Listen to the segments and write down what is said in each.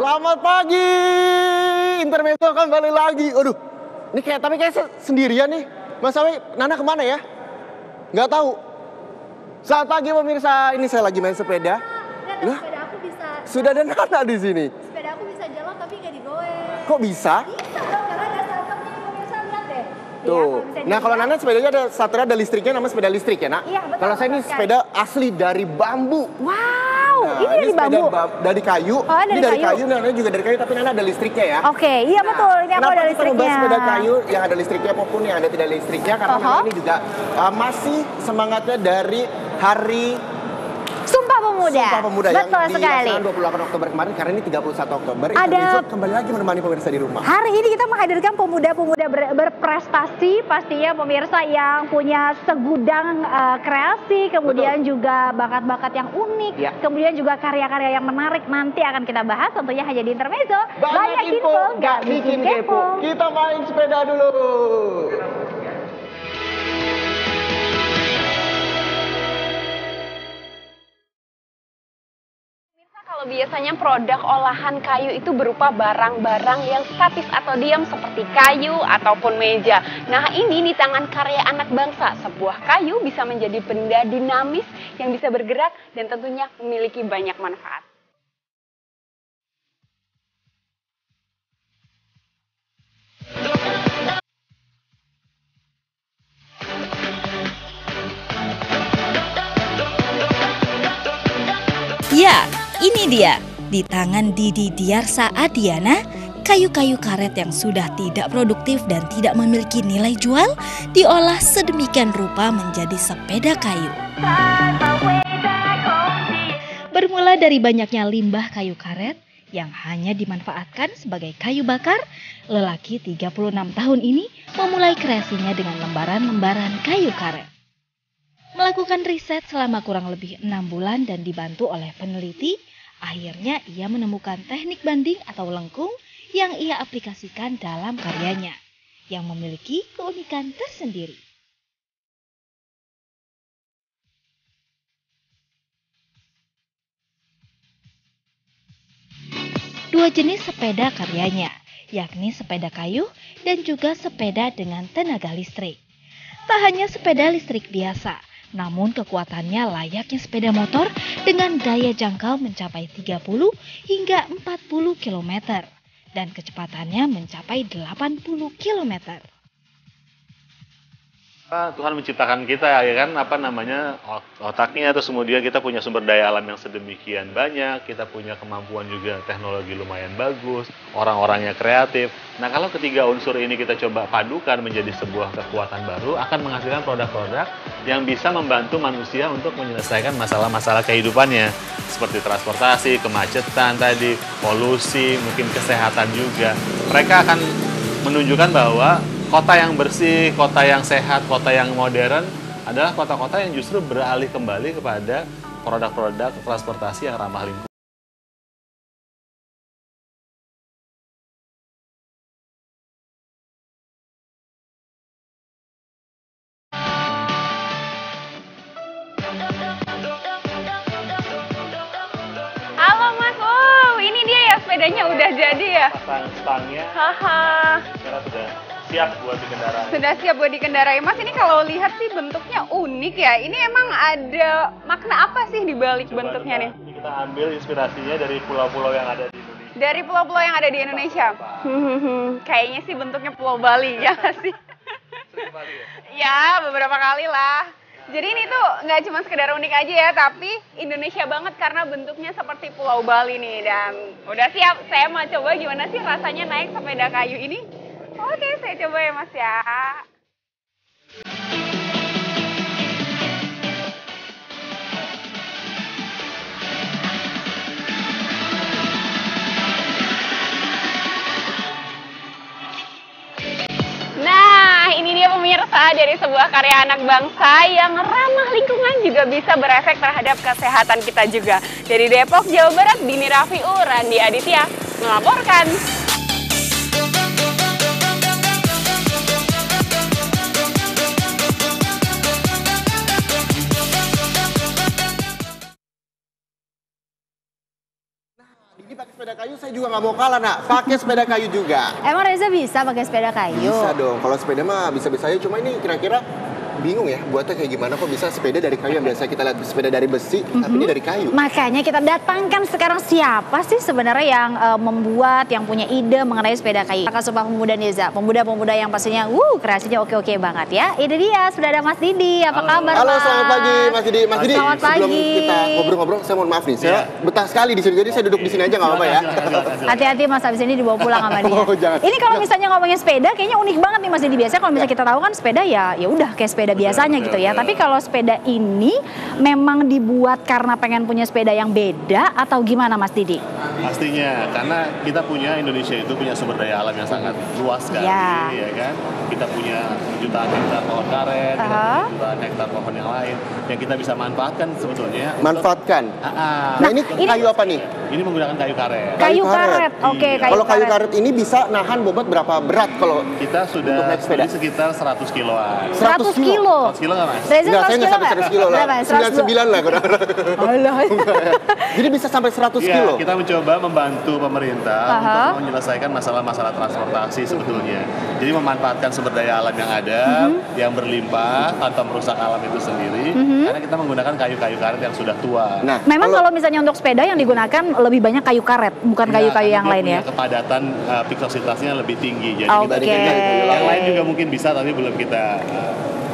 Selamat pagi, Intermezzo kembali lagi. Aduh, ini tapi kayak sendirian nih. Mas Awi, Nana kemana ya? Nggak tahu. Selamat pagi pemirsa, ini saya lagi main sepeda. Nah, sepeda aku bisa. Sudah ada Nana di sini. Sepeda aku bisa jalan tapi nggak digoyang. Kok bisa? Bisa dong, karena ada starternya pemirsa, lihat deh. Tuh. Nah, kalau Nana sepedanya ada starternya, ada listriknya, namanya sepeda listrik ya, Nak? Iya, betul. Kalau saya ini sepeda asli dari bambu. Wow, Nah, ini dari bambu. Dari kayu. Oh, ini dari kayu, Nana juga dari kayu, tapi Nana ada listriknya ya. Oke, iya betul. Ini aku ada listriknya. Kenapa kita membahas sepeda kayu yang ada listriknya maupun yang ada tidak listriknya? Karena Nana ini juga masih semangatnya dari Hari Sumpah Pemuda yang betul sekali. 28 Oktober kemarin, karena ini 31 Oktober. Ada kembali lagi menemani pemirsa di rumah. Hari ini kita menghadirkan pemuda-pemuda berprestasi, pastinya pemirsa yang punya segudang kreasi, kemudian juga bakat-bakat yang unik, kemudian juga karya-karya yang menarik. Nanti akan kita bahas tentunya hanya di Intermezzo. Banyak info, gak bikin kepo. Kita main sepeda dulu. Kalau biasanya produk olahan kayu itu berupa barang-barang yang statis atau diam seperti kayu ataupun meja. Nah, ini di tangan karya anak bangsa, sebuah kayu bisa menjadi benda dinamis yang bisa bergerak dan tentunya memiliki banyak manfaat. Ya, ini dia, di tangan Didi Diarsa Adiana, kayu-kayu karet yang sudah tidak produktif dan tidak memiliki nilai jual diolah sedemikian rupa menjadi sepeda kayu. Bermula dari banyaknya limbah kayu karet yang hanya dimanfaatkan sebagai kayu bakar, lelaki 36 tahun ini memulai kreasinya dengan lembaran-lembaran kayu karet. Melakukan riset selama kurang lebih 6 bulan dan dibantu oleh peneliti, akhirnya ia menemukan teknik banding atau lengkung yang ia aplikasikan dalam karyanya, yang memiliki keunikan tersendiri. Dua jenis sepeda karyanya, yakni sepeda kayu dan juga sepeda dengan tenaga listrik. Tak hanya sepeda listrik biasa, namun kekuatannya layaknya sepeda motor dengan daya jangkau mencapai 30 hingga 40 km dan kecepatannya mencapai 80 km. Tuhan menciptakan kita ya kan, otaknya, terus kemudian kita punya sumber daya alam yang sedemikian banyak, kita punya kemampuan juga teknologi lumayan bagus, orang-orangnya kreatif. Nah, kalau ketiga unsur ini kita coba padukan menjadi sebuah kekuatan baru, akan menghasilkan produk-produk yang bisa membantu manusia untuk menyelesaikan masalah-masalah kehidupannya, seperti transportasi, kemacetan tadi, polusi, mungkin kesehatan juga. Mereka akan menunjukkan bahwa kota yang bersih, kota yang sehat, kota yang modern adalah kota-kota yang justru beralih kembali kepada produk-produk transportasi yang ramah lingkungan. Halo Mas, ini dia ya sepedanya udah jadi ya? Pasang stangnya, sekarang sudah siap buat dikendarai. Sudah siap buat dikendarai. Mas, ini kalau lihat sih bentuknya unik ya. Ini emang ada makna apa sih di balik bentuknya nih? Kita ambil inspirasinya dari pulau-pulau yang ada di Indonesia. Dari pulau-pulau yang ada di Indonesia? Kayaknya sih bentuknya Pulau Bali, ya nggak sih? Sering Bali ya? Ya, beberapa kali lah. Jadi ini tuh nggak cuma sekedar unik aja ya, tapi Indonesia banget karena bentuknya seperti Pulau Bali nih. Dan udah siap, saya mau coba gimana sih rasanya naik sepeda kayu ini. Oke, saya coba ya Mas ya. Nah, ini dia pemirsa dari sebuah karya anak bangsa yang ramah lingkungan juga bisa berefek terhadap kesehatan kita juga. Dari Depok, Jawa Barat, Dini Rafiu, Randi Aditya melaporkan. Ini pakai sepeda kayu saya juga nggak mau kalah, nak. Pakai sepeda kayu juga. Emang Reza bisa pakai sepeda kayu? Bisa dong. Kalau sepeda mah bisa-bisa aja. Cuma ini kira-kira bingung ya buatnya kayak gimana kok bisa sepeda dari kayu yang biasa kita lihat sepeda dari besi, tapi ini dari kayu. Makanya kita datangkan sekarang siapa sih sebenarnya yang membuat, yang punya ide mengenai sepeda kayu. Kakak Sumpah Pemuda Neza, pemuda-pemuda yang pastinya kreasinya oke-oke banget ya. Ini dia, sudah ada Mas Didi. Apa kabar, Halo, Mas? selamat pagi Mas Didi. Mas Didi, Selamat sebelum pagi. kita ngobrol-ngobrol, saya mohon maaf nih, saya betah sekali di sini, jadi saya duduk di sini aja nggak apa-apa ya. Hati-hati Mas, habis ini dibawa pulang sama dia. Oh, jangan. Ini kalau misalnya ngomongin sepeda, kayaknya unik banget nih Mas Didi. Biasanya kalau misalnya kita tahu kan sepeda ya udah kayak sepeda biasanya gitu ya. Tapi kalau sepeda ini memang dibuat karena pengen punya sepeda yang beda atau gimana Mas Didi? Pastinya, karena kita punya Indonesia itu punya sumber daya alam yang sangat luas sekali, ya kan? Kita punya jutaan hektar pohon karet, kita punya jutaan hektar pohon yang lain yang kita bisa manfaatkan sebetulnya. Manfaatkan. Nah, ini kayu apa nih? Ini menggunakan kayu karet. Kayu karet, oke. Iya. Kayu Kalau kayu karet ini bisa nahan bobot berapa berat kalau Kita sudah untuk naik sepeda? ini sekitar 100 kiloan. 100 kilo. 100 kilo nggak mas? Reza Enggak, saya 100 nggak kilo sampai 100 kilo lah. Berapa? 99 lah kurang. Alah. Jadi bisa sampai 100 Iya, kilo. kita mencoba membantu pemerintah untuk menyelesaikan masalah-masalah transportasi sebetulnya. Jadi memanfaatkan sumber daya alam yang ada, yang berlimpah tanpa merusak alam itu sendiri. Karena kita menggunakan kayu-kayu karet yang sudah tua. Nah, Memang kalau misalnya untuk sepeda yang digunakan lebih banyak kayu karet, bukan Iya, kayu-kayu karena yang dia lain ya. punya kepadatan piksositasnya lebih tinggi. Jadi Oke. kita yang lain juga mungkin bisa, tapi belum kita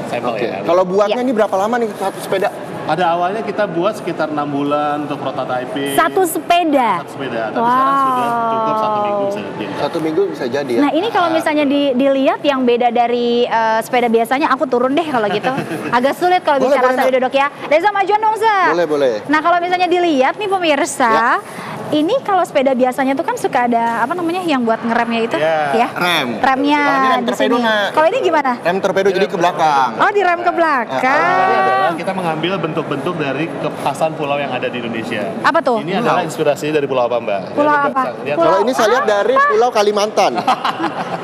sampel Oke. ya. Kalau buatnya Ya. ini berapa lama nih satu sepeda? Pada awalnya kita buat sekitar 6 bulan untuk prototyping. Satu sepeda. Satu sepeda. Tapi sekarang sudah cukup 1 minggu bisa jadi. 1 minggu bisa jadi ya. Nah ini kalau misalnya dilihat yang beda dari sepeda biasanya, aku turun deh kalau gitu. Agak sulit kalau Boleh, bicara boleh, sambil duduk ya. Reza majuan dong, Za. Boleh, boleh. Nah kalau misalnya dilihat nih pemirsa, ini kalau sepeda biasanya tuh kan suka ada apa namanya yang buat ngeremnya itu, Ya. ya. Rem. Remnya Kalau ini rem di torpedo sini. nggak? Kalau ini gimana? Rem torpedo jadi ke belakang. Oh direm ke Ini belakang. adalah kita mengambil bentuk-bentuk dari kekhasan pulau yang ada di Indonesia. Apa tuh? Ini adalah inspirasi dari Pulau apa, Mbak? Pulau Lihat, apa? lihat. Pulau Kalau ini saya lihat dari Pulau Kalimantan.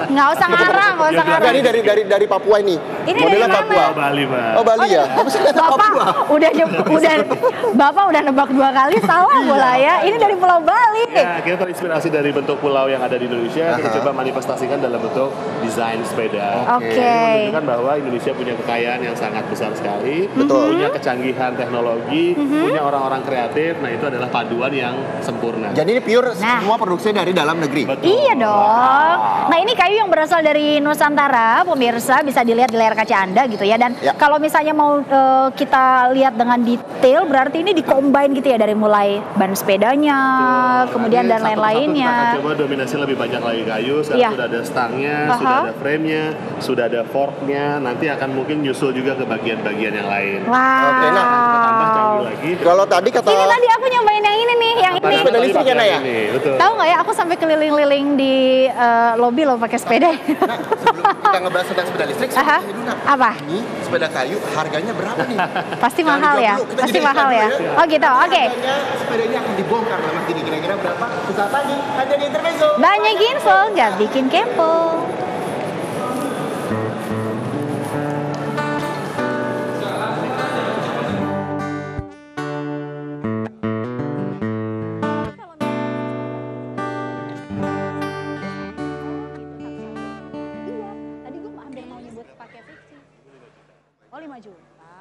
Nggak usah ngarang, nggak usah Enggak, ngarang. ini dari Papua ini. Ini Modelnya dari mana? Papua. Pulau Bali, Mbak. Oh, Bali ya? Tapi saya lihat Bapak Papua. Bapak udah nebak 2 kali salah bola ya. Ini dari Pulau Bali. Ya, kita terinspirasi dari bentuk pulau yang ada di Indonesia, kita coba manifestasikan dalam bentuk desain sepeda. Oke. Ini menunjukkan bahwa Indonesia punya kekayaan yang sangat besar sekali, Betul. punya kecanggihan teknologi, punya orang-orang kreatif. Nah, itu adalah paduan yang sempurna. Jadi ini pure Nah. semua produksinya dari dalam negeri. Betul. Iya dong. Nah ini kayu yang berasal dari Nusantara, pemirsa bisa dilihat di layar kaca Anda gitu ya. Dan Ya. kalau misalnya mau kita lihat dengan detail, berarti ini di-combine gitu ya dari mulai ban sepedanya, kemudian dan Nanti satu-persatu lain-lainnya. Kita akan coba dominasi lebih banyak lagi kayu. Sekarang Iya. sudah ada stangnya, Aha. sudah ada frame-nya, sudah ada fork-nya. Nanti akan mungkin nyusul juga ke bagian-bagian yang lain. Wow. Oke, nah, Kita tambah canggih lagi. Kalau tadi kata Ini tadi aku nyobain yang ini nih, yang Tadi ini. sepeda listrik ya, Nak, ya? ini, betul. Tahu nggak ya, aku sampai keliling-liling di lobi loh pakai sepeda. Nah, sebelum kita ngebahas tentang sepeda listrik, saya Aha. mau tanya dulu, Nak. Apa? Ini sepeda kayu harganya berapa nih? Pasti Jangan mahal dijawab ya. dulu, kita Pasti jadi mahal dulu ya. Oh gitu. Oke. Harganya sepeda ini akan dibongkar lah Mas Dini. Kira-kira berapa? Sesaat lagi hanya di Intermezzo. Banyak info, nggak bikin kepo. Iya, tadi gue hampir mau nyebut pakai fiksi. Oh 5 juta.